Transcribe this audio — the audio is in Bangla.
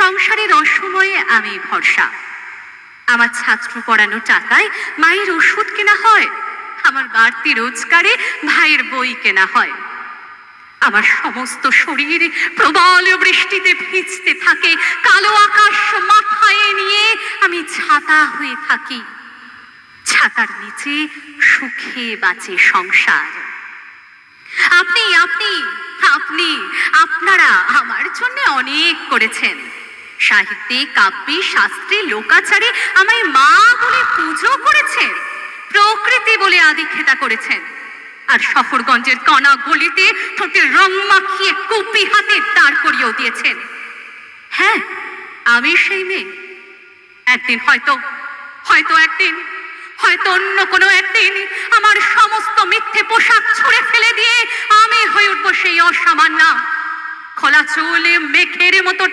সংসারের অসময়ে আমি ভরসা। আমার ছাত্র পড়ানো টাকায় মায়ের ওষুধ কেনা হয়, আমার বাড়তি রোজগারে ভাইয়ের বই কেনা হয়। আমার সমস্ত শরীর প্রবল বৃষ্টিতে ভিজতে থাকে, কালো আকাশ মাথায় নিয়ে আমি ছাতা হয়ে থাকি। ছাতার নিচে সুখে বাঁচে সংসার। আপনি আপনি আপনি আপনারা আমার জন্য অনেক করেছেন। সাহিত্যে, কাব্যে, শাস্ত্রে, লোকাচারে আমায় মা বলে পুজো করেছেন, প্রকৃতি বলে আদিক্ষেতা করেছেন। আর শহরগঞ্জের কণা গলিতে ঠোঁটে রং মাখিয়ে কুপি হাতে দাঁড় করিয়েও দিয়েছেন। হ্যাঁ, আমি সেই মেয়ে। একদিন হয়তো অন্য কোনো একদিন আমার সমস্ত মিথ্যে পোশাক ছুঁড়ে ফেলে দিয়ে আমি হয়ে উঠবো সেই অসামান্য, খোলা চুলে মেঘের মতো